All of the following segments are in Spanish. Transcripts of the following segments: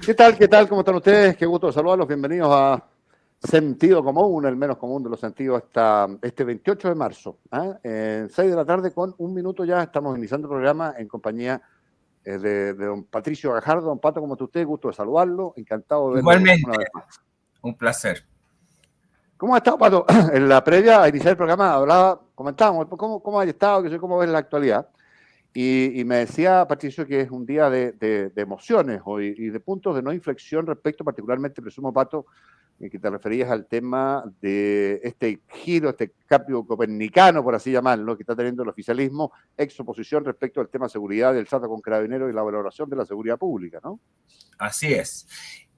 ¿Qué tal? ¿Qué tal? ¿Cómo están ustedes? Qué gusto saludarlos. Bienvenidos a Sentido Común, el menos común de los sentidos, este 28 de marzo. 6 de la tarde con un minuto ya estamos iniciando el programa en compañía de don Patricio Gajardo. Don Pato, ¿cómo está usted? Gusto de saludarlo. Encantado de verlo Igualmente, una vez más. un placer. ¿Cómo ha estado, Pato? En la previa a iniciar el programa comentábamos cómo ha estado, cómo ves la actualidad. Y me decía Patricio que es un día de emociones hoy y de puntos de no inflexión respecto, particularmente, presumo, Pato, en que te referías al tema de este giro, este cambio copernicano, por así llamarlo, que está teniendo el oficialismo, ex oposición respecto al tema de seguridad, del trato con carabineros y la valoración de la seguridad pública, ¿no? Así es.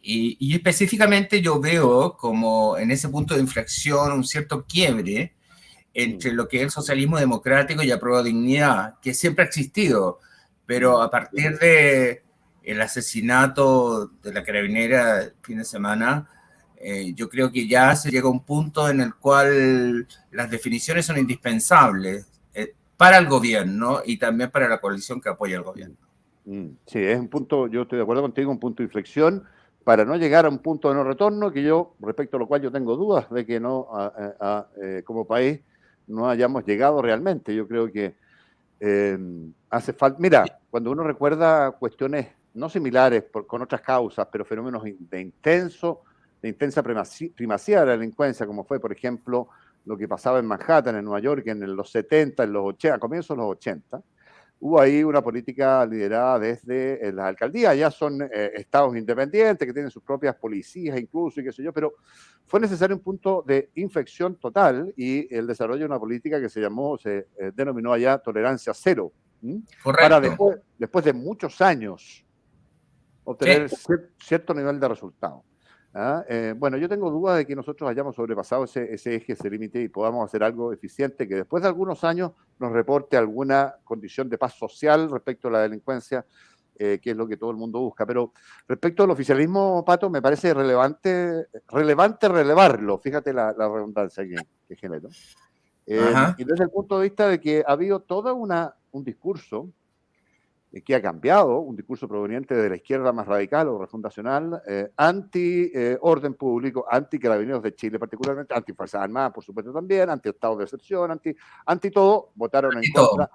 Y específicamente yo veo como en ese punto de inflexión un cierto quiebre entre lo que es el socialismo democrático y Apruebo Dignidad, que siempre ha existido, pero a partir de el asesinato de la carabinera el fin de semana, yo creo que ya se llega a un punto en el cual las definiciones son indispensables para el gobierno y también para la coalición que apoya al gobierno. Sí, es un punto, yo estoy de acuerdo contigo, un punto de inflexión para no llegar a un punto de no retorno, que yo, respecto a lo cual yo tengo dudas de que no, como país, no hayamos llegado realmente. Yo creo que hace falta, mira, cuando uno recuerda cuestiones no similares con otras causas, pero fenómenos de intensa primacía de la delincuencia, como fue, por ejemplo, lo que pasaba en Manhattan, en Nueva York, en los 70, en los 80, a comienzos de los 80, hubo ahí una política liderada desde las alcaldías, ya son estados independientes que tienen sus propias policías incluso y qué sé yo, pero fue necesario un punto de inflexión total y el desarrollo de una política que se denominó allá tolerancia cero, para después de muchos años obtener cierto nivel de resultado. Bueno, yo tengo dudas de que nosotros hayamos sobrepasado ese eje, ese límite y podamos hacer algo eficiente que después de algunos años nos reporte alguna condición de paz social respecto a la delincuencia, que es lo que todo el mundo busca. Pero respecto al oficialismo, Pato, me parece relevante relevarlo, fíjate la redundancia que generó. Y desde el punto de vista de que ha habido todo un discurso que ha cambiado, un discurso proveniente de la izquierda más radical o refundacional, anti-orden público, anti-carabineros de Chile particularmente, anti-fuerzas armadas, por supuesto también, anti-estado de excepción, anti todo, votaron en contra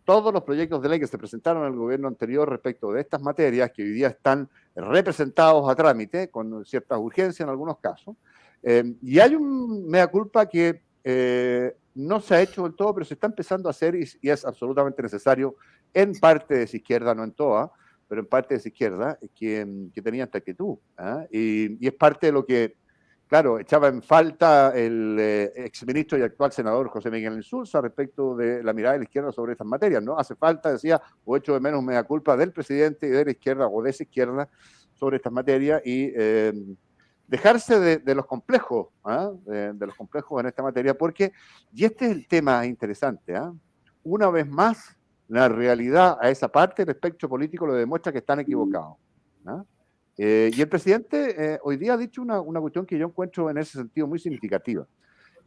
todos los proyectos de ley que se presentaron al gobierno anterior respecto de estas materias que hoy día están representados a trámite, con ciertas urgencias en algunos casos, y hay un mea culpa que no se ha hecho del todo, pero se está empezando a hacer y es absolutamente necesario en parte de esa izquierda, no en toda, pero en parte de esa izquierda, que tenía esta actitud. Y es parte de lo que, claro, echaba en falta el exministro y actual senador José Miguel Insulza respecto de la mirada de la izquierda sobre estas materias, ¿no? Hace falta, decía, o echo de menos mea culpa del presidente y de la izquierda o de esa izquierda sobre estas materias y dejarse de los complejos, de los complejos en esta materia, porque, y este es el tema interesante, una vez más, la realidad a esa parte del espectro político lo demuestra que están equivocados. Y el presidente hoy día ha dicho una cuestión que yo encuentro en ese sentido muy significativa,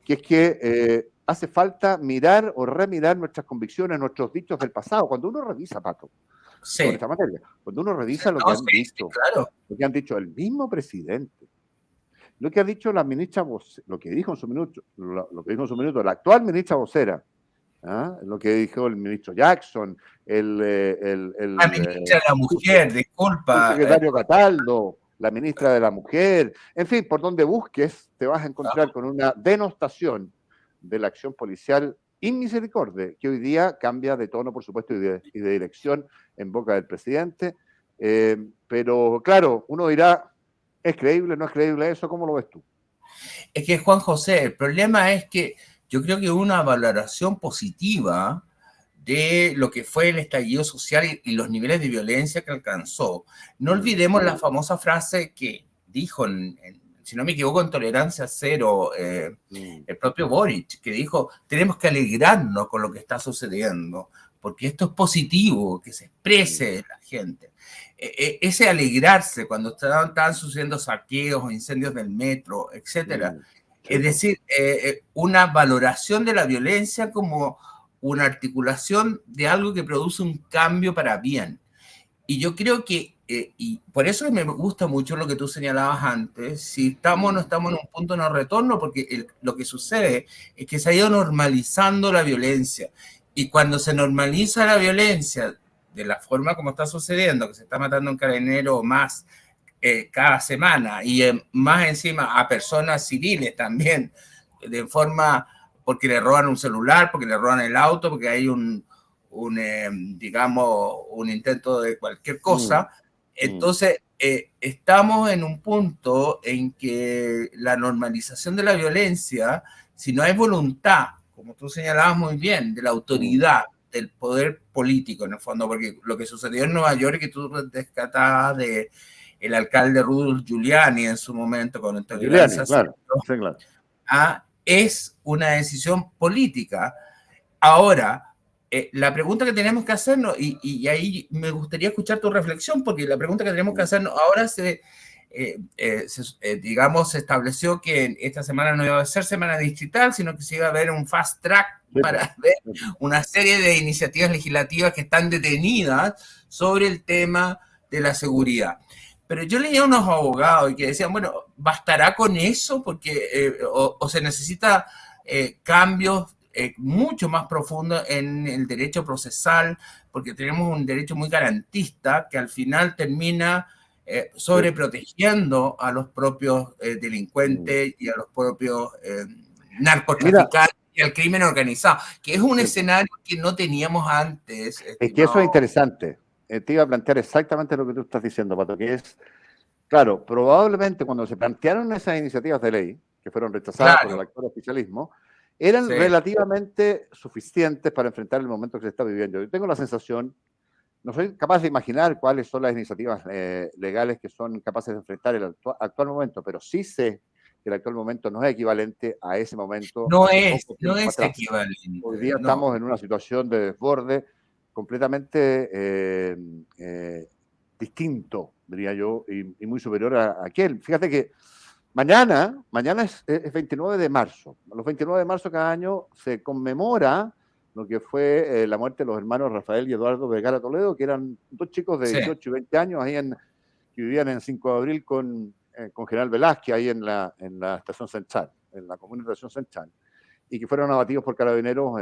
que es que hace falta mirar o remirar nuestras convicciones, nuestros dichos del pasado. Cuando uno revisa, Pato, sobre esta materia, cuando uno revisa lo que han dicho, lo que han dicho el mismo presidente, lo que ha dicho la ministra, lo que dijo en su minuto, la actual ministra vocera, lo que dijo el ministro Jackson, la ministra de la Mujer, disculpa. El secretario Cataldo, la ministra de la Mujer, en fin, por donde busques te vas a encontrar con una denostación de la acción policial inmisericordia, que hoy día cambia de tono, por supuesto, y de dirección en boca del presidente. Pero claro, uno dirá, ¿es creíble, no es creíble eso? ¿Cómo lo ves tú? Es que, Juan José, el problema es que yo creo que una valoración positiva de lo que fue el estallido social y los niveles de violencia que alcanzó. No olvidemos la famosa frase que dijo, si no me equivoco, en Tolerancia Cero, el propio Boric, que dijo, tenemos que alegrarnos con lo que está sucediendo, porque esto es positivo, que se exprese la gente. Ese alegrarse cuando estaban sucediendo saqueos o incendios del metro, etcétera. Es decir, una valoración de la violencia como una articulación de algo que produce un cambio para bien. Y yo creo que y por eso me gusta mucho lo que tú señalabas antes, si estamos o no estamos en un punto de no retorno, porque lo que sucede es que se ha ido normalizando la violencia. Y cuando se normaliza la violencia de la forma como está sucediendo, que se está matando un carabinero más cada semana y más encima a personas civiles también, de forma, porque le roban un celular, porque le roban el auto, porque hay digamos, un intento de cualquier cosa. Entonces, estamos en un punto en que la normalización de la violencia, si no hay voluntad, como tú señalabas muy bien, de la autoridad, del poder político, en el fondo, porque lo que sucedió en Nueva York, que tú rescatabas de el alcalde Rudolph Giuliani en su momento con intolerancia, Giuliani, claro. Sí, claro. Es una decisión política. Ahora, la pregunta que tenemos que hacernos, y ahí me gustaría escuchar tu reflexión, porque la pregunta que tenemos que hacernos ahora digamos, se estableció que esta semana no iba a ser semana distrital, sino que se iba a ver un fast track para ver una serie de iniciativas legislativas que están detenidas sobre el tema de la seguridad. Pero yo leía a unos abogados que decían, bueno, ¿bastará con eso? Porque, o se necesita cambios mucho más profundo en el derecho procesal, porque tenemos un derecho muy garantista que al final termina sobreprotegiendo a los propios delincuentes y a los propios narcotraficantes y al crimen organizado, que es un escenario que no teníamos antes. Es que eso es interesante. Te iba a plantear exactamente lo que tú estás diciendo, Pato, que es, claro, probablemente cuando se plantearon esas iniciativas de ley, que fueron rechazadas por el actual oficialismo, eran relativamente suficientes para enfrentar el momento que se está viviendo. Yo tengo la sensación, no soy capaz de imaginar cuáles son las iniciativas legales que son capaces de enfrentar el actual momento, pero sí sé que el actual momento no es equivalente a ese momento. No es equivalente. Hoy día estamos en una situación de desborde completamente distinto, diría yo, y muy superior a aquel. Fíjate que mañana es 29 de marzo. Los 29 de marzo cada año se conmemora lo que fue la muerte de los hermanos Rafael y Eduardo Vergara Toledo, que eran dos chicos de 18 y 20 años ahí que vivían en 5 de abril con General Velázquez, ahí en la estación central, en la comuna de estación central, y que fueron abatidos por carabineros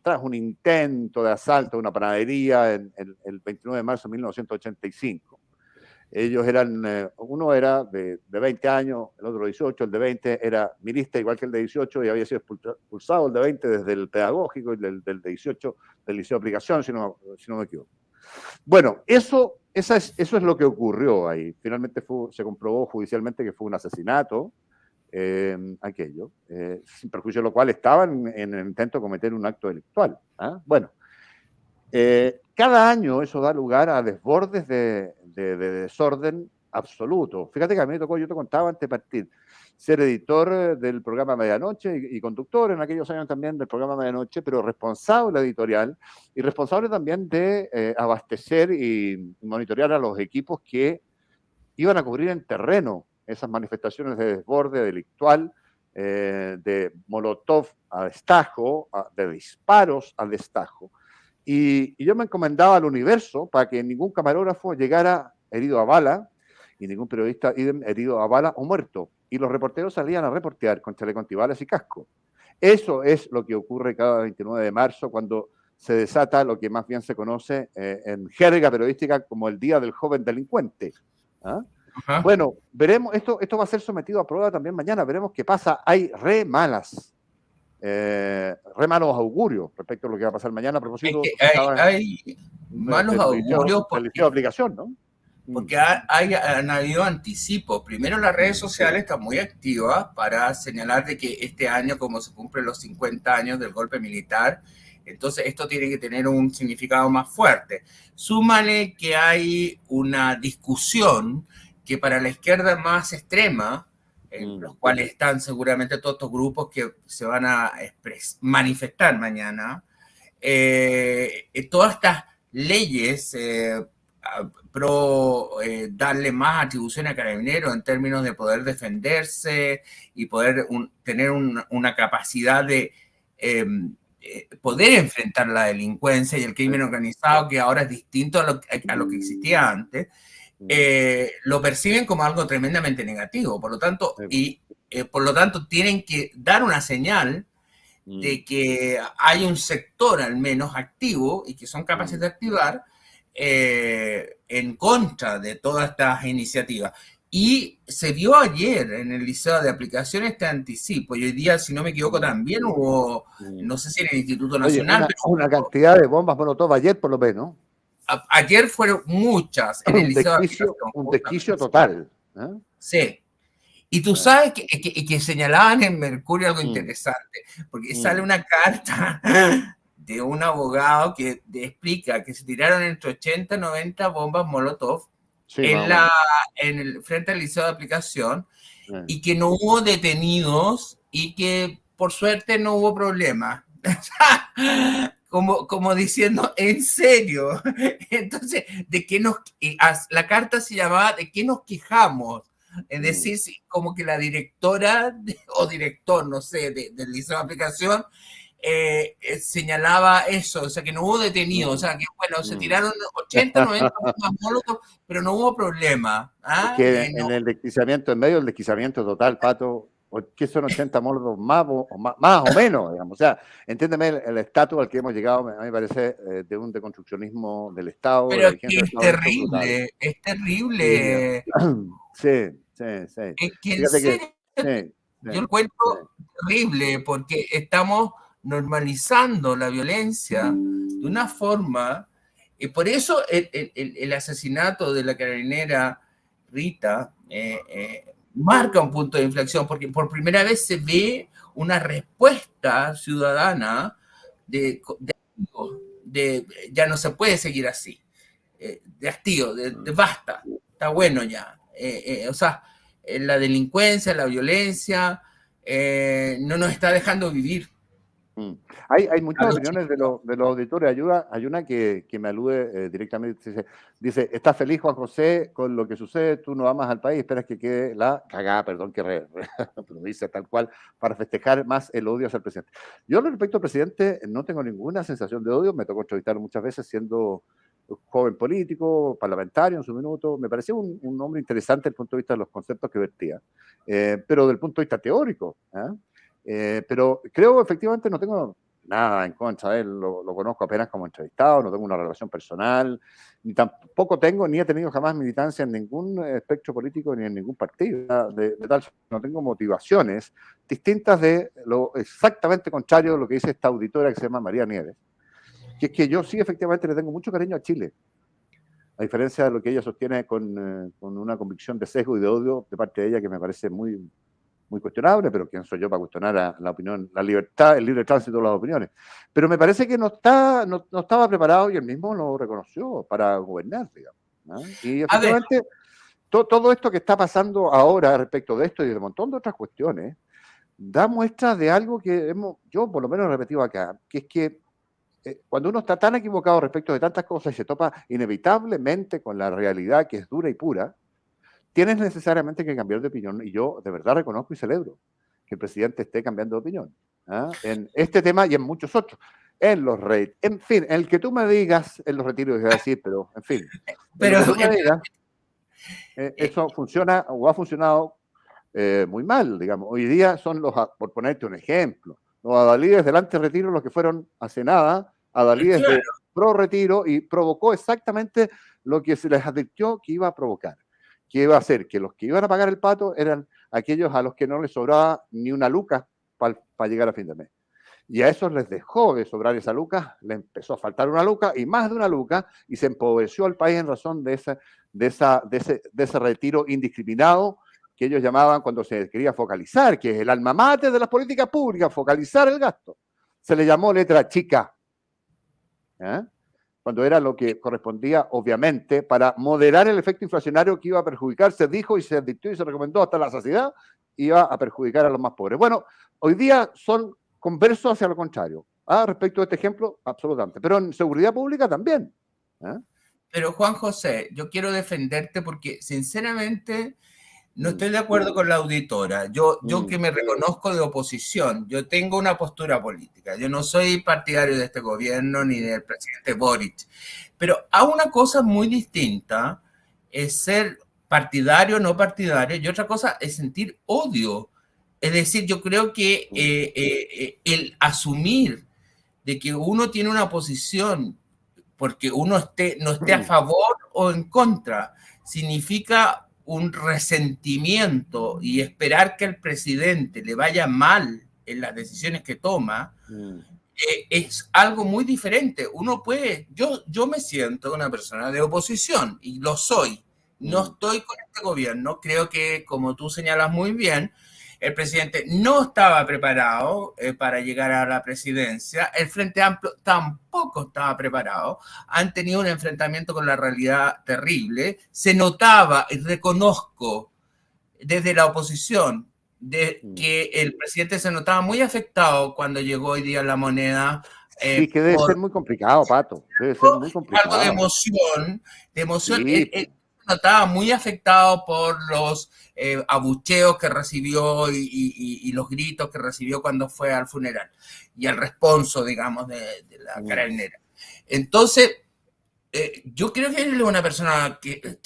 tras un intento de asalto a una panadería el 29 de marzo de 1985. Ellos eran, uno era de 20 años, el otro 18, el de 20 era milista igual que el de 18 y había sido expulsado el de 20 desde el pedagógico y del de 18 del liceo de aplicación, si no me equivoco. Bueno, eso es lo que ocurrió ahí. Finalmente se comprobó judicialmente que fue un asesinato, aquello, sin perjuicio de lo cual estaban en el intento de cometer un acto delictual. Bueno, cada año eso da lugar a desbordes de desorden absoluto. Fíjate que a mí me tocó, yo te contaba antes de partir, ser editor del programa Medianoche y conductor en aquellos años también del programa Medianoche, pero responsable editorial y responsable también de abastecer y monitorear a los equipos que iban a cubrir en terreno esas manifestaciones de desborde delictual, de molotov a destajo, de disparos al destajo. Y yo me encomendaba al universo para que ningún camarógrafo llegara herido a bala y ningún periodista herido a bala o muerto. Y los reporteros salían a reportear con chaleco antibalas y casco. Eso es lo que ocurre cada 29 de marzo cuando se desata lo que más bien se conoce en jerga periodística como el Día del Joven Delincuente. Bueno, veremos, esto va a ser sometido a prueba también mañana, veremos qué pasa. Hay re malos augurios respecto a lo que va a pasar mañana. A propósito, hay malos augurios del liceo de aplicación, ¿no? Porque han habido anticipos. Primero, las redes sociales están muy activas para señalar de que este año, como se cumplen los 50 años del golpe militar, entonces esto tiene que tener un significado más fuerte. Súmale que hay una discusión que para la izquierda más extrema, en los cuales están seguramente todos estos grupos que se van a manifestar mañana, todas estas leyes darle más atribución a Carabineros en términos de poder defenderse y poder tener una capacidad de poder enfrentar la delincuencia y el crimen organizado, que ahora es distinto a lo que existía antes, lo perciben como algo tremendamente negativo. Por lo tanto, por lo tanto tienen que dar una señal de que hay un sector al menos activo y que son capaces de activar en contra de todas estas iniciativas. Y se vio ayer en el Liceo de Aplicación este anticipo, y hoy día, si no me equivoco, también hubo, no sé si en el Instituto Nacional. Oye, una cantidad de bombas Molotov ayer, por lo menos. Ayer fueron muchas en el Liceo de Aplicación. Un desquicio total. Sí. Y tú sabes que señalaban en Mercurio algo interesante, porque sale una carta de un abogado que explica que se tiraron entre 80 y 90 bombas Molotov frente al Liceo de Aplicación y que no hubo detenidos y que por suerte no hubo problemas. Como diciendo, ¿en serio? Entonces, la carta se llamaba ¿de qué nos quejamos? Es decir, como que la directora o director, no sé, del Liceo de Aplicación señalaba eso, o sea, que no hubo detenidos, o sea, que bueno, se tiraron 80, 90 molotov, pero no hubo problema. Es que en el desquiciamiento, en medio del desquiciamiento total, Pato, ¿qué son 80 molotov más o menos? Digamos. O sea, entiéndeme el estatus al que hemos llegado, a mí me parece, de un deconstruccionismo del Estado. Pero de que es terrible. Sí. Es que en serio, yo lo encuentro terrible porque estamos normalizando la violencia de una forma, y por eso el asesinato de la carabinera Rita marca un punto de inflexión, porque por primera vez se ve una respuesta ciudadana de ya no se puede seguir así, de hastío, de basta, está bueno ya. O sea, la delincuencia, la violencia, no nos está dejando vivir. Hay muchas opiniones de los auditores. Hay una que me alude directamente. Dice, ¿estás feliz, Juan José, con lo que sucede? Tú no amas al país, esperas que quede la cagada, perdón, lo dice tal cual, para festejar más el odio hacia el presidente. Yo, respecto al presidente, no tengo ninguna sensación de odio. Me tocó entrevistarlo muchas veces siendo joven político, parlamentario en su minuto. Me parecía un hombre interesante desde el punto de vista de los conceptos que vertía, pero del punto de vista teórico. Pero creo, efectivamente, no tengo nada en contra de él, lo conozco apenas como entrevistado, no tengo una relación personal, ni tampoco tengo, ni he tenido jamás militancia en ningún espectro político ni en ningún partido, de tal, no tengo motivaciones distintas de lo exactamente contrario de lo que dice esta auditora que se llama María Nieves, que es que yo sí efectivamente le tengo mucho cariño a Chile, a diferencia de lo que ella sostiene con una convicción de sesgo y de odio de parte de ella que me parece muy cuestionable, pero quién soy yo para cuestionar la opinión, la libertad, el libre tránsito de las opiniones. Pero me parece que no estaba preparado, y él mismo lo reconoció, para gobernar, digamos, ¿no? Y efectivamente, todo esto que está pasando ahora respecto de esto y de un montón de otras cuestiones, da muestra de algo que yo por lo menos he repetido acá, que es que cuando uno está tan equivocado respecto de tantas cosas y se topa inevitablemente con la realidad que es dura y pura, tienes necesariamente que cambiar de opinión, y yo de verdad reconozco y celebro que el presidente esté cambiando de opinión en este tema y en muchos otros, en los rates, en fin, en el que tú me digas, en los retiros, voy a decir, pero en fin, pero que tú me digas, eso funciona o ha funcionado muy mal, digamos. Hoy día son por ponerte un ejemplo, los adalides del anti-retiro, los que fueron hace nada, adalides de pro-retiro, y provocó exactamente lo que se les advirtió que iba a provocar, que iba a hacer que los que iban a pagar el pato eran aquellos a los que no les sobraba ni una luca para llegar a fin de mes. Y a esos les dejó de sobrar esa luca, le empezó a faltar una luca y más de una luca, y se empobreció el país en razón de ese retiro indiscriminado que ellos llamaban, cuando se quería focalizar, que es el alma mater de las políticas públicas, focalizar el gasto. Se le llamó letra chica, cuando era lo que correspondía, obviamente, para moderar el efecto inflacionario que iba a perjudicar, se dijo y se advirtió y se recomendó hasta la saciedad, iba a perjudicar a los más pobres. Bueno, hoy día son conversos hacia lo contrario. Respecto a este ejemplo, absolutamente. Pero en seguridad pública también. Pero Juan José, yo quiero defenderte porque, sinceramente, No estoy de acuerdo con la auditora. Yo que me reconozco de oposición, yo tengo una postura política. Yo no soy partidario de este gobierno ni del presidente Boric. Pero hay una cosa muy distinta, es ser partidario o no partidario, y otra cosa es sentir odio. Es decir, yo creo que el asumir de que uno tiene una posición porque uno no esté a favor o en contra, significa un resentimiento y esperar que al presidente le vaya mal en las decisiones que toma, es algo muy diferente. Uno puede, yo me siento una persona de oposición y lo soy. No estoy con este gobierno. Creo que, como tú señalas muy bien, el presidente no estaba preparado para llegar a la presidencia. El Frente Amplio tampoco estaba preparado. Han tenido un enfrentamiento con la realidad terrible. Se notaba, y reconozco desde la oposición, que el presidente se notaba muy afectado cuando llegó hoy día La Moneda. Sí, que debe ser muy complicado, Pato. Debe ser muy complicado. Algo de emoción. Sí. Él notaba muy afectado por los abucheos que recibió y los gritos que recibió cuando fue al funeral y al responso, digamos, de la carabinera. Entonces, yo creo que él es una persona que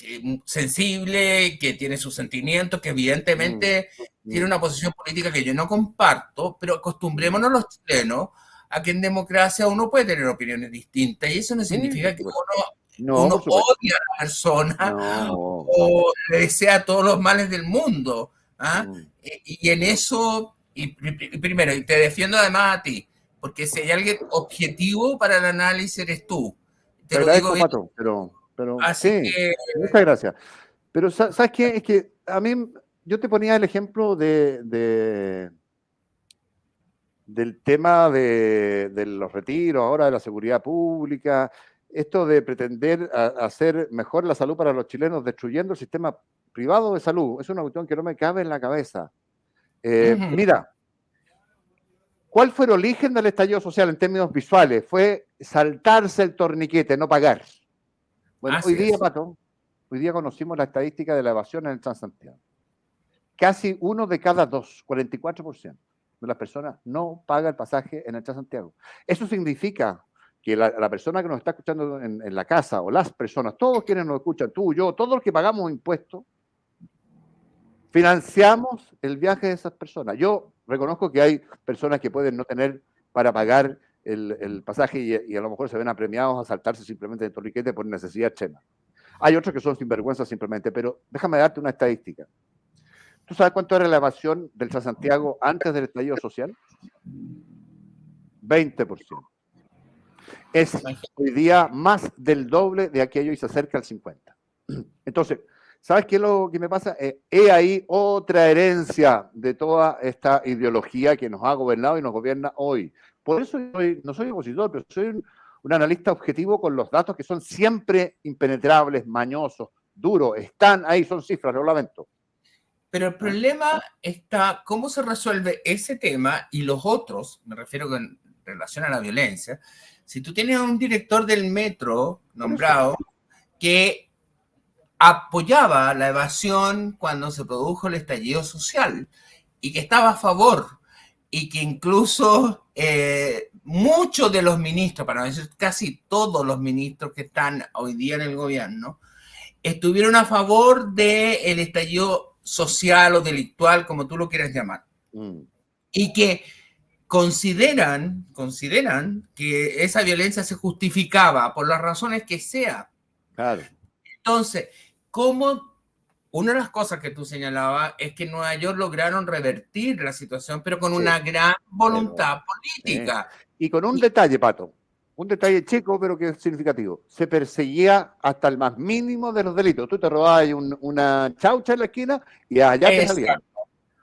sensible, que tiene sus sentimientos, que evidentemente tiene una posición política que yo no comparto, pero acostumbrémonos los chilenos a que en democracia uno puede tener opiniones distintas y eso no significa que uno odia a la persona o le desea todos los males del mundo. Y en eso, y primero, y te defiendo además a ti, porque si hay alguien objetivo para el análisis eres tú. Te agradezco, Pato, pero así sí, que... muchas gracias. Pero ¿sabes qué? Es que a mí, yo te ponía el ejemplo del tema de los retiros, ahora de la seguridad pública, esto de pretender hacer mejor la salud para los chilenos destruyendo el sistema privado de salud, es una cuestión que no me cabe en la cabeza. Mira, ¿cuál fue el origen del estallido social en términos visuales? Fue saltarse el torniquete, no pagar. Bueno, hoy día, Pato, hoy día conocimos la estadística de la evasión en el Transantiago. Casi 1 de cada 2, 44% de las personas no paga el pasaje en el Transantiago. Eso significa que la persona que nos está escuchando en la casa, o las personas, todos quienes nos escuchan, tú, yo, todos los que pagamos impuestos, financiamos el viaje de esas personas. Yo reconozco que hay personas que pueden no tener para pagar el pasaje y a lo mejor se ven apremiados a saltarse simplemente el torniquete por necesidad extrema. Hay otros que son sinvergüenzas simplemente, pero déjame darte una estadística. ¿Tú sabes cuánto era la evasión del Transantiago antes del estallido social? 20%. Es hoy día más del doble de aquello y se acerca al 50%. Entonces, ¿sabes qué es lo que me pasa? He ahí otra herencia de toda esta ideología que nos ha gobernado y nos gobierna hoy. Por eso no soy opositor, pero soy un analista objetivo con los datos que son siempre impenetrables, mañosos, duros. Están ahí, son cifras, lo lamento. Pero el problema está cómo se resuelve ese tema y los otros, me refiero en relación a la violencia. Si tú tienes un director del metro nombrado que apoyaba la evasión cuando se produjo el estallido social y que estaba a favor y que incluso muchos de los ministros, para no decir casi todos los ministros que están hoy día en el gobierno, estuvieron a favor del estallido social o delictual, como tú lo quieras llamar, y que consideran que esa violencia se justificaba por las razones que sea. Claro. Entonces, ¿cómo? Una de las cosas que tú señalabas es que en Nueva York lograron revertir la situación, pero con una gran voluntad política. Y con un detalle, Pato, un detalle chico, pero que es significativo. Se perseguía hasta el más mínimo de los delitos. Tú te robabas una chaucha en la esquina y allá te salían.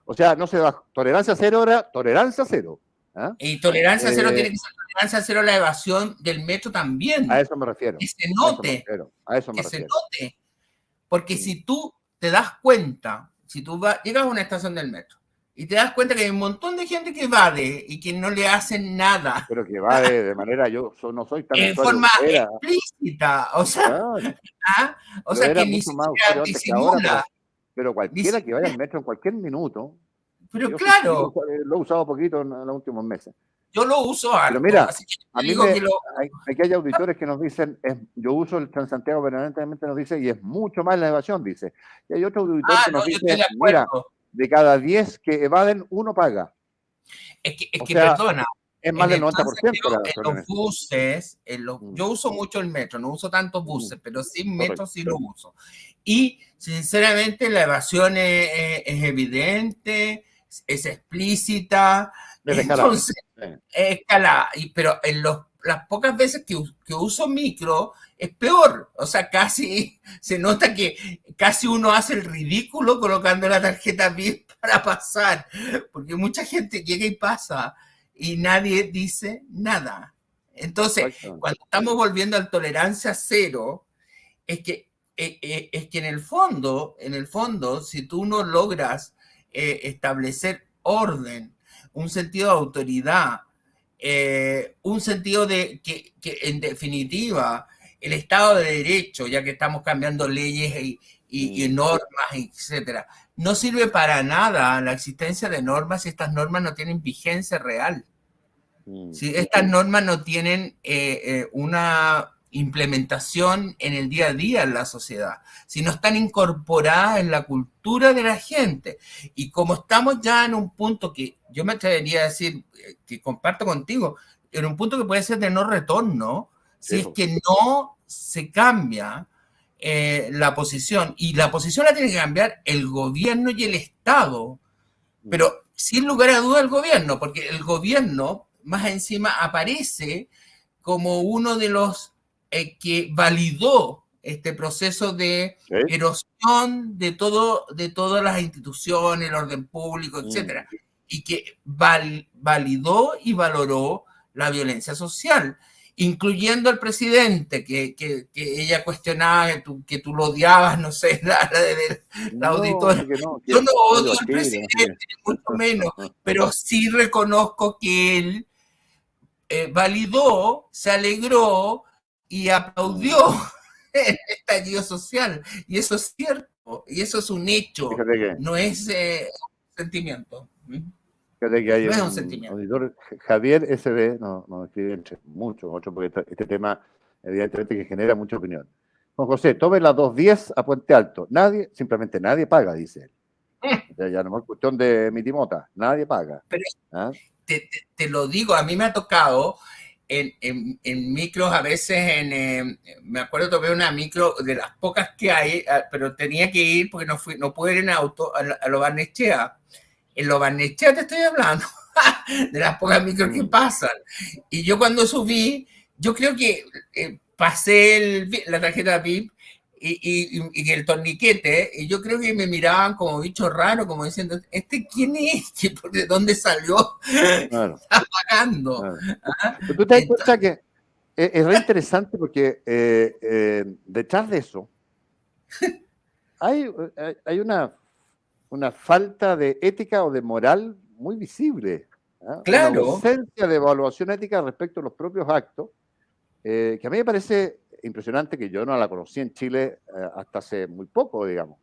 O sea, no se da tolerancia cero, era tolerancia cero. Y tolerancia cero tiene que ser tolerancia cero la evasión del metro también. A eso me refiero. Que se note. A eso me refiero. Se note. Porque si tú te das cuenta, si tú llegas a una estación del metro y te das cuenta que hay un montón de gente que evade y que no le hacen nada. Pero que evade de manera, yo no soy tan... En forma explícita, o sea, o sea que ni siquiera disimula. pero cualquiera que vaya al metro en cualquier minuto. Pero claro. Lo he usado poquito en los últimos meses. Yo lo uso harto. Pero mira, así que a mí aquí hay auditores que nos dicen, yo uso el Transantiago permanentemente, nos dice, y es mucho más la evasión, dice. Y hay otro auditor que nos dice, mira, de cada 10 que evaden, 1 paga. Es que perdona. Es más del 90%. En los buses, yo uso mucho el metro, no uso tantos buses, pero sí metro sí lo uso. Y sinceramente la evasión es evidente, es explícita, entonces es escalada. Pero en las pocas veces que uso micro es peor, o sea, casi se nota que casi uno hace el ridículo colocando la tarjeta VIP para pasar, porque mucha gente llega y pasa y nadie dice nada. Entonces, cuando estamos volviendo a tolerancia cero, es que en el fondo, si tú no logras establecer orden, un sentido de autoridad, un sentido de que en definitiva el Estado de Derecho, ya que estamos cambiando leyes y normas, etcétera, no sirve para nada la existencia de normas si estas normas no tienen vigencia real. Si estas normas no tienen una implementación en el día a día en la sociedad, si no están incorporadas en la cultura de la gente. Y como estamos ya en un punto que yo me atrevería a decir, que comparto contigo, en un punto que puede ser de no retorno, si es que no se cambia la posición, y la posición la tiene que cambiar el gobierno y el Estado, pero sin lugar a duda el gobierno, porque el gobierno más encima aparece como uno de los que validó este proceso de erosión de todas las instituciones, el orden público, etcétera, y que validó y valoró la violencia social, incluyendo al presidente, que ella cuestionaba que tú lo odiabas, no sé, la auditora. Yo no odio al presidente, mucho menos, pero sí reconozco que él validó, se alegró y aplaudió el estallido social. Y eso es cierto, y eso es un hecho, no es un sentimiento. Fíjate que hay un auditor, Javier SB, nos escribe entre muchos otros, porque este tema evidentemente que genera mucha opinión. Juan José, tome la 210 a Puente Alto. Simplemente nadie paga, dice él. Ya no es cuestión de mi timota, nadie paga. Pero te lo digo, a mí me ha tocado en micros, a veces me acuerdo, tomé una micro de las pocas que hay, pero tenía que ir porque no pude ir en auto a Lo Barnechea. En Lo Barnechea te estoy hablando de las pocas micros que pasan. Y yo cuando subí, yo creo que pasé la tarjeta VIP y el torniquete, y yo creo que me miraban como bicho raro, como diciendo, ¿quién es? ¿De dónde salió? Claro. Está pagando. Claro. Pero tú te das cuenta que es re interesante porque detrás de eso hay una falta de ética o de moral muy visible. Claro. Una ausencia de evaluación ética respecto a los propios actos, que a mí me parece impresionante, que yo no la conocí en Chile hasta hace muy poco, digamos,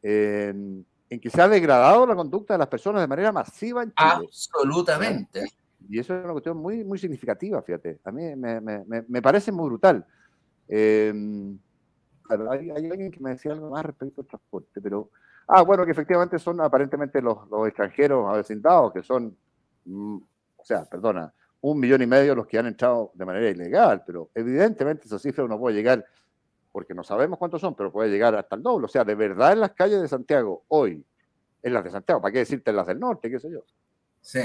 en que se ha degradado la conducta de las personas de manera masiva en Chile. Absolutamente. Y eso es una cuestión muy, muy significativa, fíjate. A mí me parece muy brutal. Hay alguien que me decía algo más respecto al transporte, pero... bueno, que efectivamente son aparentemente los extranjeros avecindados, que son, 1,5 millones los que han entrado de manera ilegal, pero evidentemente esa cifra no puede llegar, porque no sabemos cuántos son, pero puede llegar hasta el doble. O sea, de verdad en las calles de Santiago hoy, en las de Santiago, ¿para qué decirte en las del norte, qué sé yo? Sí.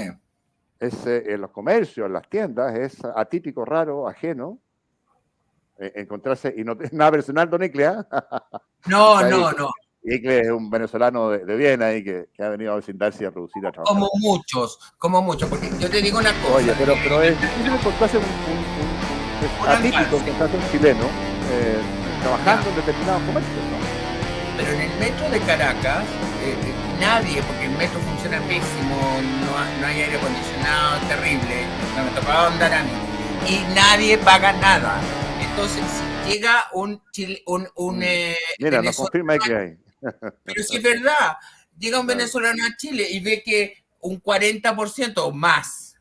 En los comercios, en las tiendas, es atípico, raro, ajeno, encontrarse, y no nada personal, don Iclea. No. Icle es un venezolano de Viena ahí que ha venido a vecindarse y a producir, a trabajar. Como muchos, porque yo te digo una cosa. Oye, pero es difícil encontrarse atípico encontrarse un chileno trabajando en determinados comercios, ¿no? Pero en el metro de Caracas, nadie, porque el metro funciona pésimo, no hay aire acondicionado, es terrible, no me tocaba andar a mí, y nadie paga nada. Entonces, si llega un mira, nos confirma que hay. Pero si es verdad, llega un venezolano a Chile y ve que un 40% o más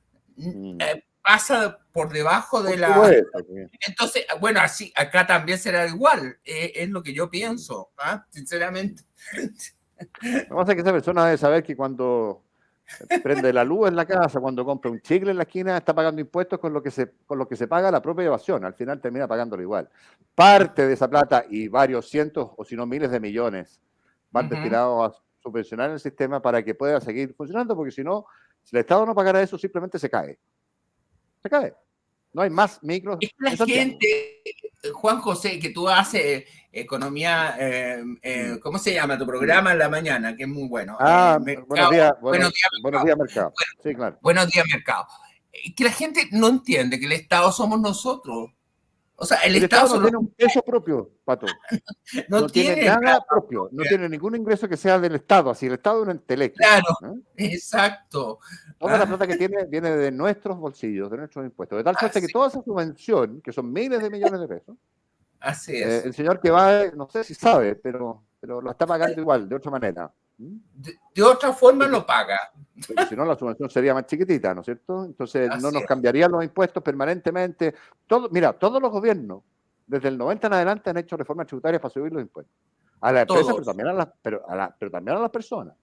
pasa por debajo de la... Entonces, bueno, así, acá también será igual, es lo que yo pienso, sinceramente. Lo que pasa es que esa persona debe saber que cuando prende la luz en la casa, cuando compra un chicle en la esquina, está pagando impuestos con lo que se paga la propia evasión. Al final termina pagándolo igual. Parte de esa plata y varios cientos o si no miles de millones van destinados a subvencionar el sistema para que pueda seguir funcionando, porque si no, si el Estado no pagara eso, simplemente se cae. Se cae. No hay más micros. Es la gente, Juan José, que tú haces economía, ¿cómo se llama tu programa en la mañana? Que es muy bueno. Buenos días, mercado. Sí, claro. Buenos días, mercado. Que la gente no entiende que el Estado somos nosotros. O sea, el Estado no tiene un peso propio, Pato. No tiene nada propio. No tiene ningún ingreso que sea del Estado. Así el Estado es un intelecto. Claro, exacto. Toda la plata que tiene viene de nuestros bolsillos, de nuestros impuestos. De tal suerte que toda esa subvención, que son miles de millones de pesos, así es. El señor que va, no sé si sabe, pero lo está pagando igual, de otra manera. De otra forma lo paga. Porque si no, la subvención sería más chiquitita, ¿no es cierto? Entonces no nos cambiarían los impuestos permanentemente. Mira, todos los gobiernos, desde el 90 en adelante, han hecho reformas tributarias para subir los impuestos. A las empresas, pero también a las personas.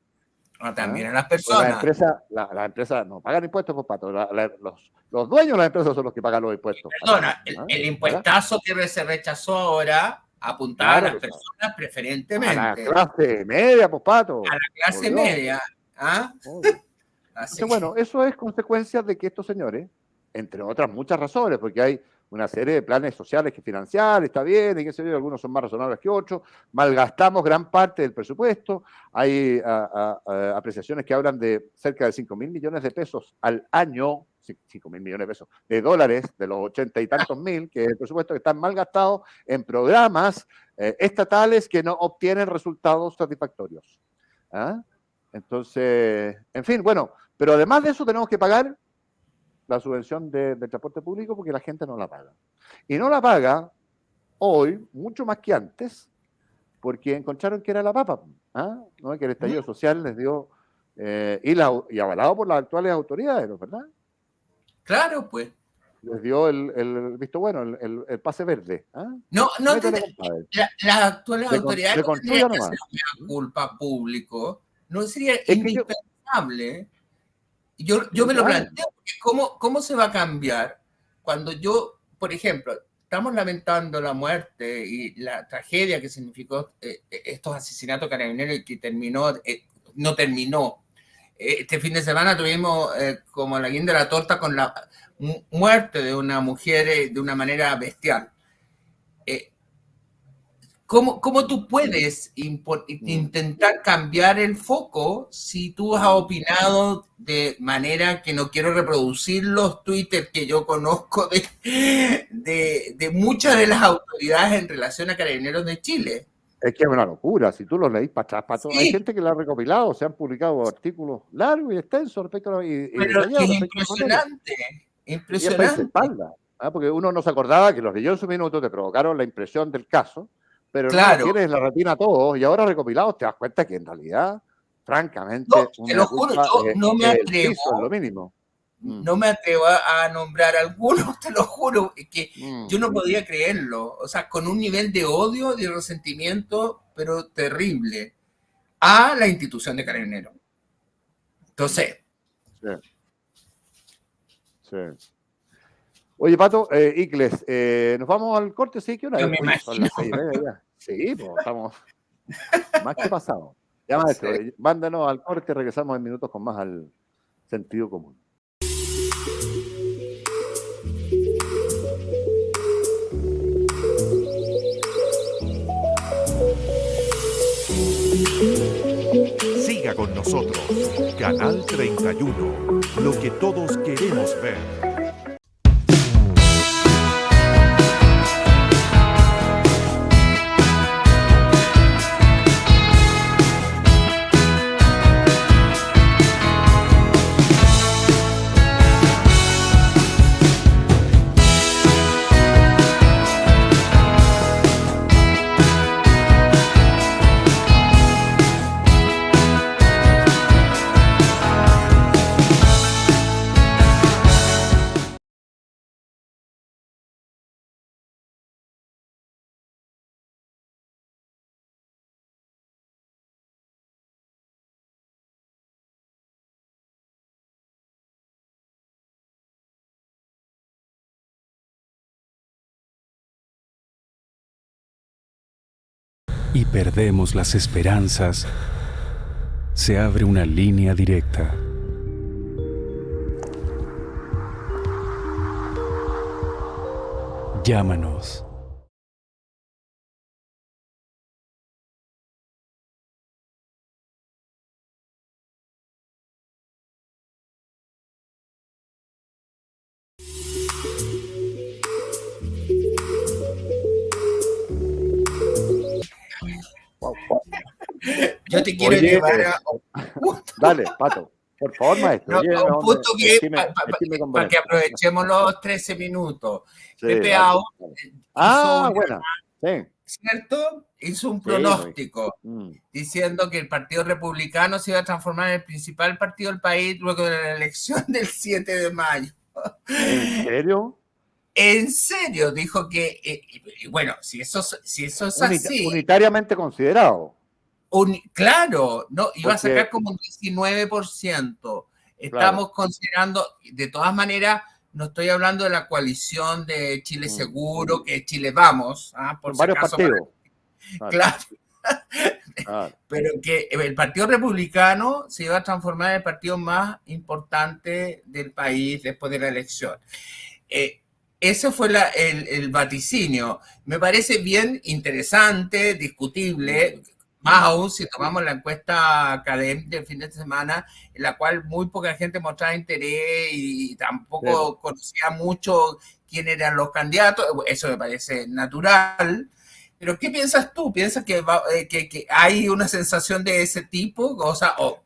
También a las personas. Las empresas no pagan impuestos, por Pato. Los dueños de las empresas son los que pagan los impuestos. Perdona, el impuestazo que se rechazó ahora apuntar a las personas preferentemente. A la clase media, pues, Pato. A la clase media. Entonces, bueno, eso es consecuencia de que estos señores, entre otras muchas razones, porque hay una serie de planes sociales que financiar, está bien, y qué sé yo, algunos son más razonables que otros, malgastamos gran parte del presupuesto, hay apreciaciones que hablan de cerca de 5.000 millones de pesos al año, 5.000 millones de pesos, de dólares, de los 80 y tantos mil, que es el presupuesto que están malgastados en programas estatales que no obtienen resultados satisfactorios. Entonces, en fin, bueno, pero además de eso tenemos que pagar la subvención del transporte público porque la gente no la paga. Y no la paga hoy, mucho más que antes, porque encontraron que era la papa, ¿no? Que el estallido social les dio, y avalado por las actuales autoridades, ¿no? ¿Verdad? Claro, pues. Les dio el visto bueno, el pase verde. No, las actuales autoridades no tendrían que hacer una culpa público, no sería indispensable. Yo me lo planteo, ¿cómo se va a cambiar cuando yo, por ejemplo, estamos lamentando la muerte y la tragedia que significó estos asesinatos carabineros que no terminó. Este fin de semana tuvimos como la guinda de la torta con la muerte de una mujer de una manera bestial. ¿Cómo tú puedes intentar cambiar el foco si tú has opinado de manera que no quiero reproducir los Twitter que yo conozco de muchas de las autoridades en relación a Carabineros de Chile? Es que es una locura, si tú lo leís para atrás, sí. Hay gente que lo ha recopilado, se han publicado artículos largos y extensos respecto a... Pero es impresionante, impresionante. Y espalda, porque uno no se acordaba que los leyó en su minuto, te provocaron la impresión del caso, pero claro. No tienes la retina todo, y ahora recopilados te das cuenta que en realidad, francamente, te lo juro, yo no me atrevo. Es lo mínimo. No me atrevo a nombrar algunos, te lo juro, que yo no podía creerlo. O sea, con un nivel de odio, de resentimiento, pero terrible, a la institución de Carabineros. Entonces. Sí. Oye, Pato, Icles, nos vamos al corte, ¿sí? ¿Qué hora es? Me imagino. Sí, pues estamos más que pasados. Ya, maestro, mándanos al corte, regresamos en minutos con más al sentido común. Siga con nosotros, Canal 31, lo que todos queremos ver. y perdemos las esperanzas, se abre una línea directa. Llámanos. Yo te quiero Oye, llevar a dale, Pato, por favor, maestro. un punto que, con para que Vanessa. aprovechemos los 13 minutos. Sí, Pepe dale, Out Ah, hizo, buena. Sí, ¿cierto? Hizo un sí, pronóstico diciendo que el Partido Republicano se iba a transformar en el principal partido del país luego de la elección del 7 de mayo. ¿En serio? En serio, dijo que, bueno, si eso es así, Unitariamente considerado. claro, no, iba a Porque, sacar como un 19%. Estamos considerando, de todas maneras, no estoy hablando de la coalición de Chile Seguro, que es Chile Vamos, por son si varios acaso. partidos. Claro. Claro. Pero que el Partido Republicano se iba a transformar en el partido más importante del país después de la elección. Ese fue el vaticinio. Me parece bien interesante, discutible, más aún si tomamos la encuesta académica del fin de semana, en la cual muy poca gente mostraba interés y tampoco conocía mucho quién eran los candidatos. Eso me parece natural. Pero ¿qué piensas tú? ¿Piensas que hay una sensación de ese tipo?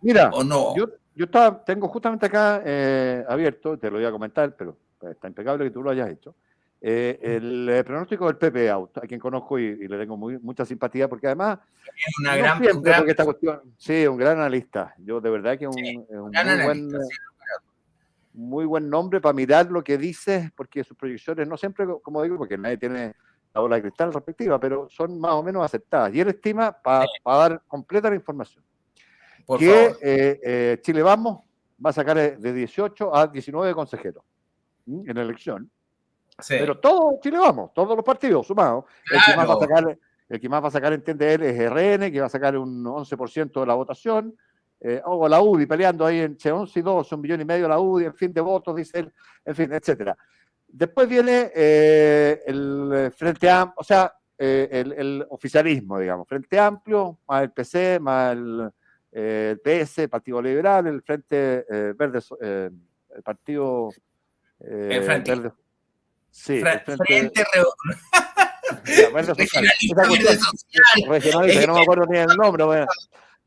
Mira, ¿O no? Yo tengo justamente acá abierto, te lo voy a comentar, pero está impecable que tú lo hayas hecho. El pronóstico del Pepe Out, a quien conozco y le tengo mucha simpatía, porque además, porque esta cuestión, sí, un gran analista. Yo de verdad que es un muy buen nombre para mirar lo que dice, porque sus proyecciones no siempre, como digo, porque nadie tiene la bola de cristal respectiva, pero son más o menos aceptadas. Y él estima, para dar completa la información, que Chile Vamos va a sacar de 18 a 19 consejeros en la elección. Sí. Pero todo Chile Vamos, todos los partidos sumados. Claro. El que más va a sacar, entiende él, es RN, que va a sacar un 11% de la votación. O la UDI peleando ahí entre 11 y 12, 1,5 millones la UDI, en fin de votos, dice él, en fin, etcétera. Después viene el Frente Amplio, o sea, el oficialismo, digamos, Frente Amplio, más el PC, más el PS, el Partido Liberal, el Frente Verde, el Partido el Frente Verde. Sí, Frente Verde Social. Regionalista, que no me acuerdo ni el nombre. Bueno.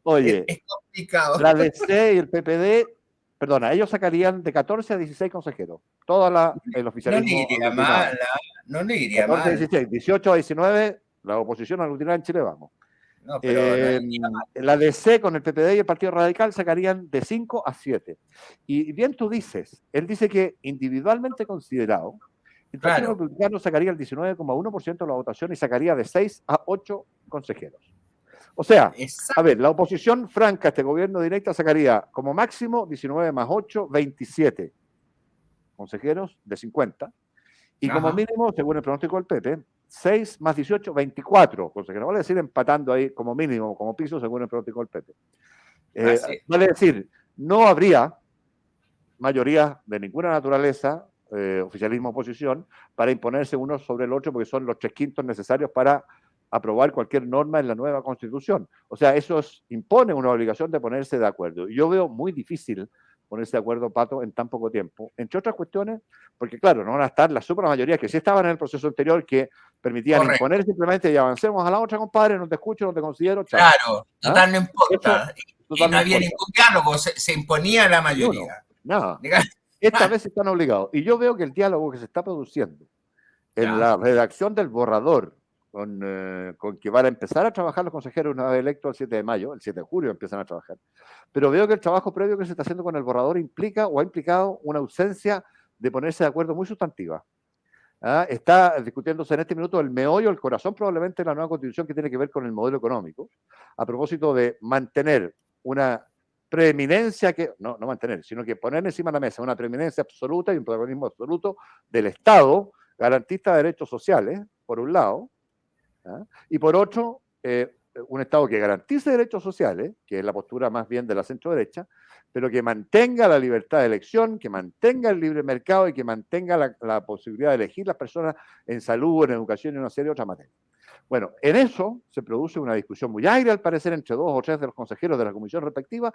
Oye, es complicado. La DC y el PPD, perdona, ellos sacarían de 14 a 16 consejeros. Toda el oficialismo. No le iría 14 a mal. 16, 18 a 19, la oposición aglutinada en Chile Vamos. No, pero la DC con el PPD y el Partido Radical sacarían de 5 a 7. Y bien tú dices, él dice que individualmente considerado, el Partido Republicano sacaría el 19,1% de la votación y sacaría de 6 a 8 consejeros. O sea, a ver, la oposición franca a este gobierno directo sacaría como máximo 19 más 8, 27 consejeros de 50. Y como mínimo, según el pronóstico del PP, 6 más 18, 24 consejeros. Vale decir, empatando ahí como mínimo, como piso, según el pronóstico del PP. Vale decir, no habría mayoría de ninguna naturaleza, oficialismo-oposición, para imponerse uno sobre el otro, porque son los 3/5 necesarios para aprobar cualquier norma en la nueva Constitución. O sea, eso impone una obligación de ponerse de acuerdo. Y yo veo muy difícil ponerse de acuerdo, Pato, en tan poco tiempo. Entre otras cuestiones, porque claro, no van a estar las supermayorías que sí estaban en el proceso anterior, que permitían imponer simplemente y avancemos a la otra, compadre, no te escucho, no te considero. Chao. Claro, total no importa. Y no había ningún diálogo, se imponía la mayoría. Nada. Esta vez están obligados. Y yo veo que el diálogo que se está produciendo en la redacción del borrador, con que van a empezar a trabajar los consejeros una vez electos el 7 de mayo, el 7 de julio empiezan a trabajar. Pero veo que el trabajo previo que se está haciendo con el borrador implica o ha implicado una ausencia de ponerse de acuerdo muy sustantiva. Está discutiéndose en este minuto el meollo, el corazón probablemente de la nueva constitución que tiene que ver con el modelo económico, a propósito de mantener una preeminencia no mantener, sino que poner encima de la mesa una preeminencia absoluta y un protagonismo absoluto del Estado, garantista de derechos sociales, por un lado, y por otro, un Estado que garantice derechos sociales, que es la postura más bien de la centro-derecha, pero que mantenga la libertad de elección, que mantenga el libre mercado y que mantenga la posibilidad de elegir las personas en salud, en educación y en una serie de otras materias. Bueno, en eso se produce una discusión muy agria, al parecer, entre 2 o 3 de los consejeros de la comisión respectiva,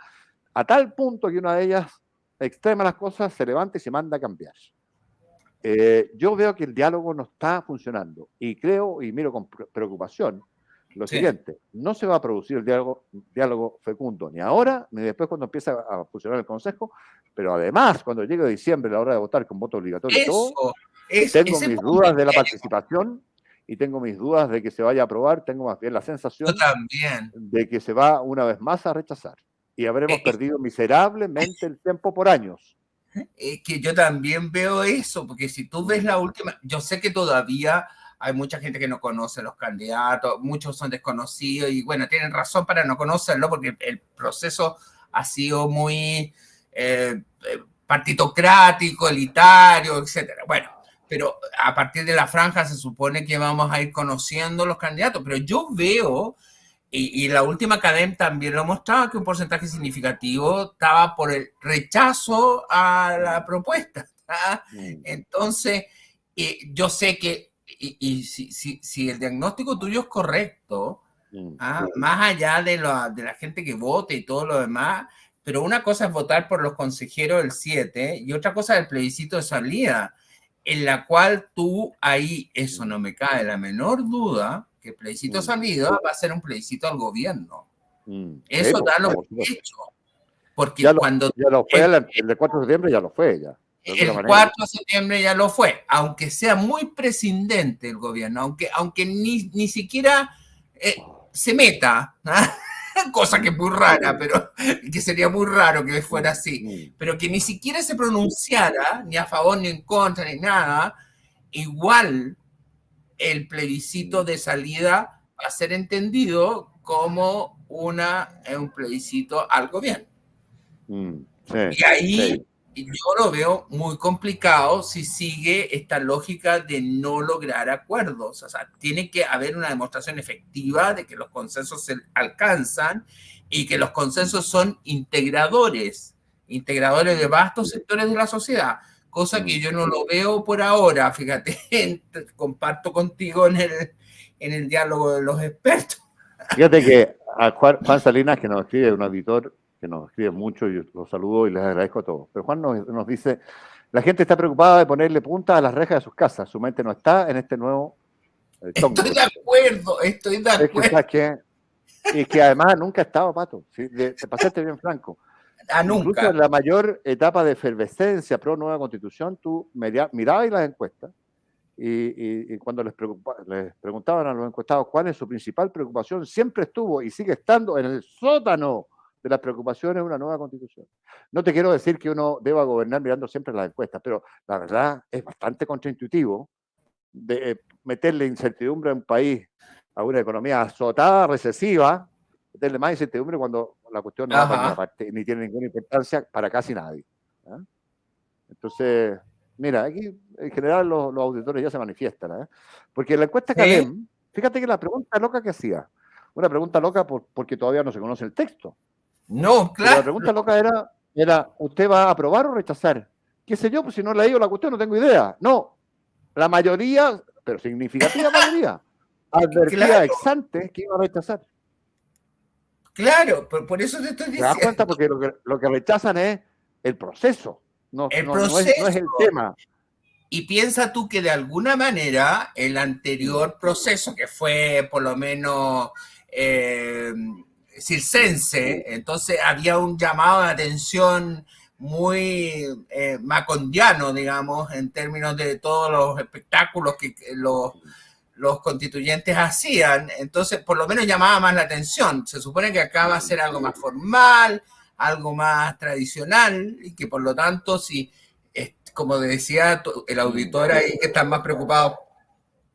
a tal punto que una de ellas extrema las cosas, se levanta y se manda a cambiar. Yo veo que el diálogo no está funcionando y creo y miro con preocupación lo siguiente: no se va a producir el diálogo fecundo ni ahora ni después cuando empiece a funcionar el Consejo, pero además cuando llegue diciembre, la hora de votar con voto obligatorio y todo, tengo mis dudas de la participación y tengo mis dudas de que se vaya a aprobar. Tengo más bien la sensación de que se va una vez más a rechazar y habremos perdido miserablemente el tiempo por años. Es que yo también veo eso, porque si tú ves la última, yo sé que todavía hay mucha gente que no conoce los candidatos, muchos son desconocidos y bueno, tienen razón para no conocerlo porque el proceso ha sido muy partitocrático, elitario, etcétera. Bueno, pero a partir de la franja se supone que vamos a ir conociendo los candidatos, pero yo veo, y la última CADEM también lo mostraba, que un porcentaje significativo estaba por el rechazo a la propuesta. Entonces, yo sé que si el diagnóstico tuyo es correcto, más allá de la gente que vote y todo lo demás, pero una cosa es votar por los consejeros del 7 y otra cosa es el plebiscito de salida, en la cual tú ahí, eso no me cabe la menor duda, que el plebiscito de salida va a ser un plebiscito al gobierno. Eso da lo hecho. Porque ya cuando... Ya lo fue, el de 4 de septiembre ya lo fue, ya. El 4 de septiembre ya lo fue, aunque sea muy prescindente el gobierno, aunque ni siquiera se meta, cosa que es muy rara, pero que sería muy raro que fuera así, pero que ni siquiera se pronunciara ni a favor ni en contra ni nada, igual el plebiscito de salida va a ser entendido como un plebiscito al gobierno. Y ahí yo lo veo muy complicado si sigue esta lógica de no lograr acuerdos. O sea, tiene que haber una demostración efectiva de que los consensos se alcanzan y que los consensos son integradores de vastos sectores de la sociedad, cosa que yo no lo veo por ahora. Fíjate, comparto contigo en el diálogo de los expertos. Fíjate que a Juan Salinas, que nos escribe, un auditor que nos escribe mucho, yo los saludo y les agradezco a todos. Pero Juan nos dice: la gente está preocupada de ponerle punta a las rejas de sus casas, su mente no está en este nuevo tongo. Estoy de acuerdo. Es que además nunca ha estado, Pato, ¿sí? Te pasaste bien franco. Nunca. Incluso en la mayor etapa de efervescencia pro nueva constitución, tú mirabas las encuestas y cuando les preguntaban a los encuestados cuál es su principal preocupación, siempre estuvo y sigue estando en el sótano de las preocupaciones una nueva constitución. No te quiero decir que uno deba gobernar mirando siempre las encuestas, pero la verdad es bastante contraintuitivo de meterle incertidumbre a un país, a una economía azotada, recesiva, meterle más incertidumbre cuando la cuestión no va para ninguna parte, ni tiene ninguna importancia para casi nadie. Entonces, mira, aquí en general los auditores ya se manifiestan, porque en la encuesta CADEM, fíjate que la pregunta loca que hacía, una pregunta loca porque todavía no se conoce el texto. No, claro. Pero la pregunta loca era, ¿usted va a aprobar o rechazar? ¿Qué sé yo? Pues si no he leído la cuestión no tengo idea. No, la mayoría, pero significativa mayoría, advertía ex ante que iba a rechazar. Claro, por eso te estoy diciendo. ¿Te das cuenta? Porque lo que rechazan es el proceso, no es el tema. Y piensa tú que de alguna manera el anterior proceso, que fue por lo menos circense, entonces había un llamado de atención muy macondiano, digamos, en términos de todos los espectáculos que los constituyentes hacían, entonces por lo menos llamaba más la atención. Se supone que acá va a ser algo más formal, algo más tradicional, y que por lo tanto, si, como decía el auditor ahí, que están más preocupados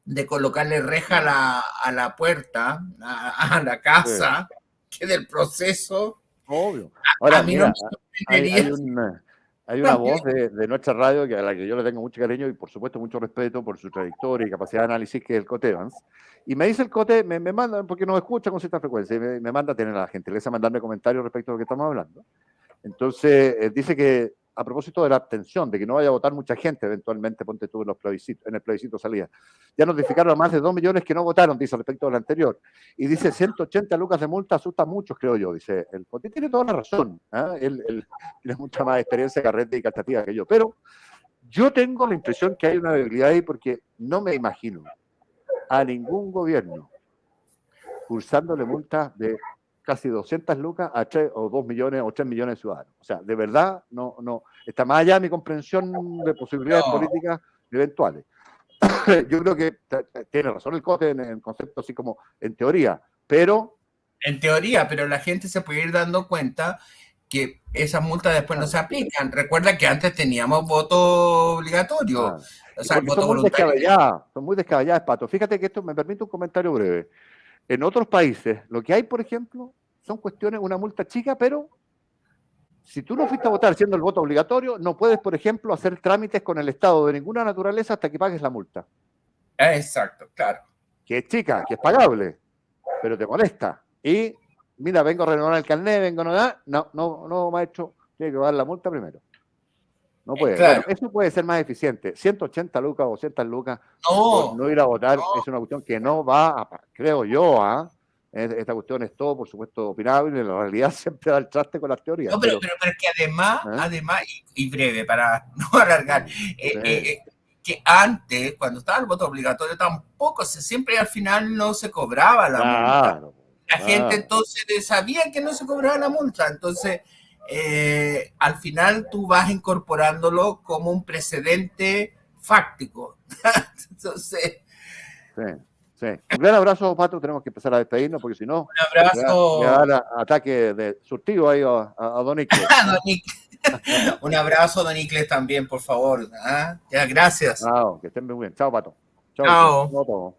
de colocarle reja a la puerta, a la casa, que del proceso. Obvio. Ahora, mira, Hay una voz de nuestra radio a la que yo le tengo mucho cariño y por supuesto mucho respeto por su trayectoria y capacidad de análisis, que es el Cote Evans. Y me dice el Cote, me manda, porque nos escucha con cierta frecuencia, y me manda a tener a la gentileza de mandarme comentarios respecto a lo que estamos hablando. Entonces, dice que a propósito de la abstención, de que no vaya a votar mucha gente eventualmente, ponte tú en el plebiscito salida. Ya notificaron a más de 2 millones que no votaron, dice, respecto al anterior. Y dice, 180 lucas de multa asusta a muchos, creo yo, dice el Cote. Tiene toda la razón, ¿eh? Él tiene mucha más experiencia de carrete y captativa que yo. Pero yo tengo la impresión que hay una debilidad ahí porque no me imagino a ningún gobierno cursándole multas de casi 200 lucas a 3 o 2 millones o 3 millones de ciudadanos. O sea, de verdad, no está más allá de mi comprensión de posibilidades políticas eventuales. Yo creo que tiene razón el Cote en el concepto así como en teoría, pero... En teoría, pero la gente se puede ir dando cuenta que esas multas después no se aplican. Recuerda que antes teníamos voto obligatorio. O sea, el voto voluntario. Son muy descabelladas, Pato. Fíjate que esto me permite un comentario breve. En otros países, lo que hay, por ejemplo, son cuestiones, una multa chica, pero si tú no fuiste a votar siendo el voto obligatorio, no puedes, por ejemplo, hacer trámites con el Estado de ninguna naturaleza hasta que pagues la multa. Exacto, claro. Que es chica, que es pagable, pero te molesta. Y, mira, vengo a renovar el carnet, vengo a no, maestro, tiene que pagar la multa primero. No puede. Claro. Bueno, eso puede ser más eficiente. 180 lucas o 200 lucas por no ir a votar es una cuestión que no va a, creo yo, esta cuestión es todo, por supuesto, opinable, y la realidad siempre da el traste con las teorías. No, pero es que además, y breve, para no alargar, que antes, cuando estaba el voto obligatorio, tampoco, siempre al final no se cobraba la multa. La gente entonces sabía que no se cobraba la multa, entonces al final tú vas incorporándolo como un precedente fáctico. Entonces... Sí. Un gran abrazo, Pato. Tenemos que empezar a despedirnos porque si no, un abrazo. me va a dar ataque de surtido ahí a Don Icles. Un abrazo, Don Icles, también, por favor. Ya, gracias. Chao, que estén muy bien. Chao, Pato. Chao.